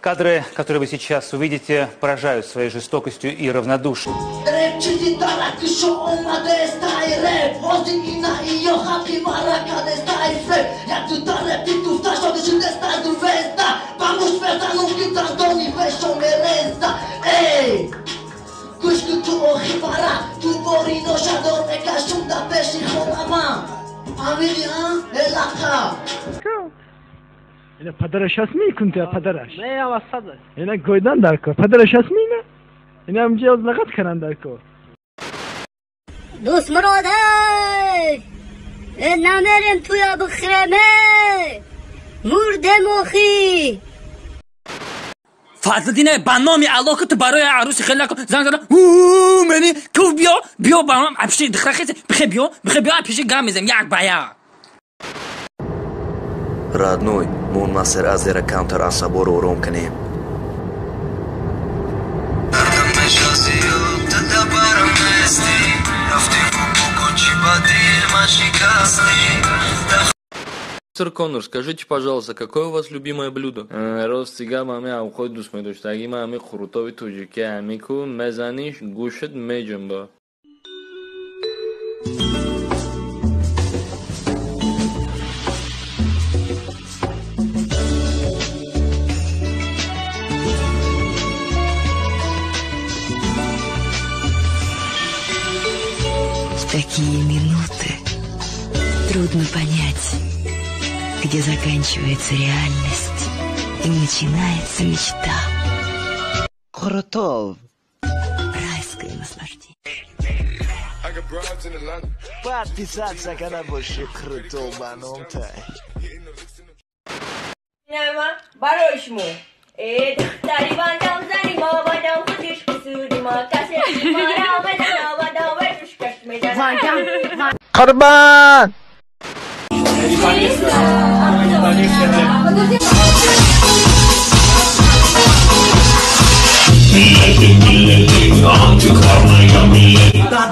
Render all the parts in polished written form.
Кадры, которые вы сейчас увидите, поражают своей жестокостью и равнодушием. Yine padaraşas mı kunta padaraş? Ne ya vasada? Yine goydan darko. Padaraşas mı yine? Yine amca az lagat karan darko. دوست مرادش نمیریم توی بخرمه مرده مخی فضلدین برنامه علاقت برای عروسی خیلی کن زنگ زدم منی کو بیا با من پیش دختر بخی بیا پیش گام میزم یک بایا Родной, мон масер азера каунтер асабор ором канем. Мистер Коннор, скажите, пожалуйста, какое у вас любимое блюдо? Рост сига маме авхой дуст медошт. Аги маме хурутови туджики амику мезаниш гушет меджамба. В такие минуты трудно понять, где заканчивается реальность и начинается мечта. Крутов. Райское наслаждение. Подписаться, когда больше Крутов баном-то. برایشمو دختری بندم زنی ما بندم خودش بسودی ما کسی ما آمدن آمدن ورزش کشت میدن قربان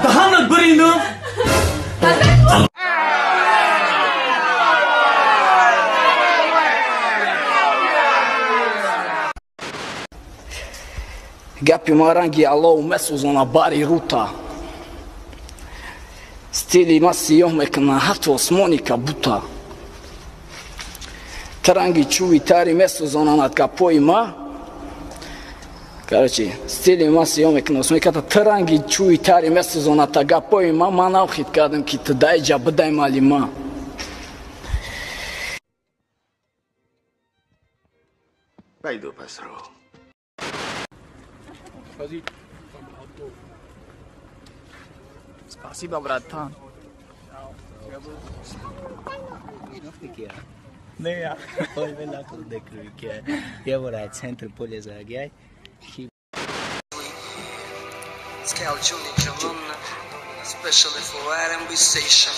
دهانت برینم Gapi marangi alou mesu zona bari ruta. Stili masi yomek na hatu osmonika buta. Tarangi čuvi tari mesu zona nad kapojima. Короче, стили маси yomek na osmonika tarangi čuvi tari mesu zona ta kapojima mana uhit kadam ki tadai jabdai malima. Пойду посру. Спасибо, братан. Не, я. Ой, вела тут декрюке. Я вора центр поля загяй. Scale Junior Jamuna, especially for R&B station.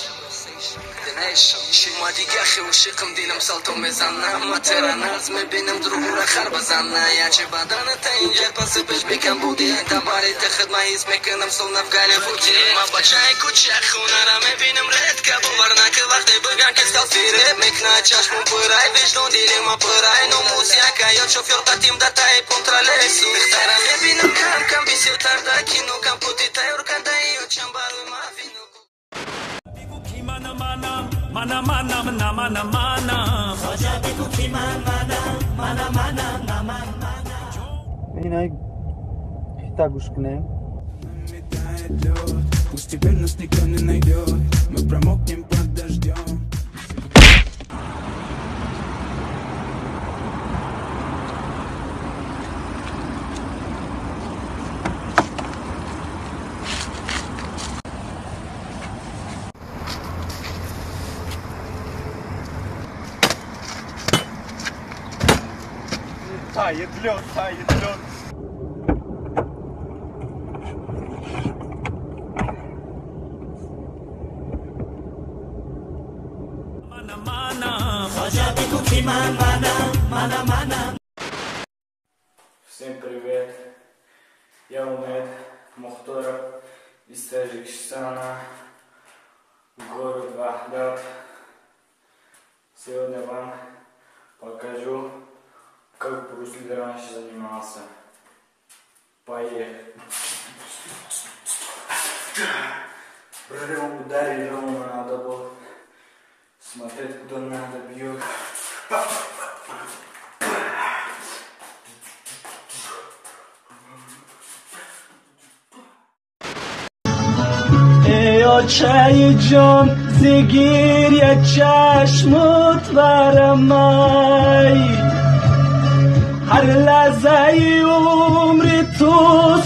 The nation. شما دیگه خوشیقم دینم سالتو میزنم ما ترانرز میبینم درو را خر بزنه یا چه بدن تا اینجا پس بش بکن بودی تباری تخد ما هیز میکنم سل نفگالی فوتی ما بچه کوچه خونه را میبینم رد که بورنا که وقتی بگن که سکال سیره میکنه چشمون پرای وجدون دیلی ما پرای نو موسیقه یا شوفیر قدیم دتای کنترلیسو دخترم میبینم کم بیسیو ترده کینو کم پوتی تایور کنده یا چنبالوی ما فینو Mana mana mana mana mana. Saja biku kiman mana mana mana mana mana. Yine kita гушкне. Постепенно нас никто не найдет. Мы промокнем под дождем. Тает лед, тает лед. Всем привет, я Умед Мухторов из Таджикистана, город Вахдат. Сегодня вам покажу, как Брус фигура раньше занимался. Поехали. Прям ударить ровно надо было. Смотреть куда надо, бьет. ای آچه جان زگیر یا چشمت ورمی هر لحظه عمر تو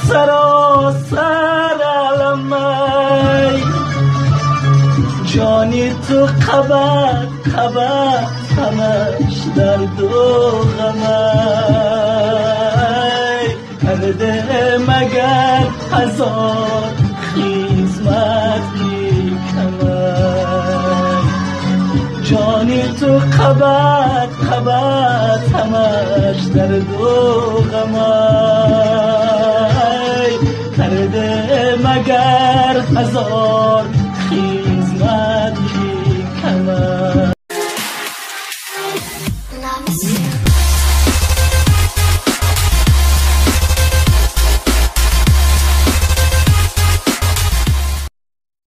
سراسر علمی جانی تو قبر همش درد و غمی کرده مگر هزار خیزمت میکنم جانی تو قبر همش درد و غمی کرده مگر هزار خیزمت میکنم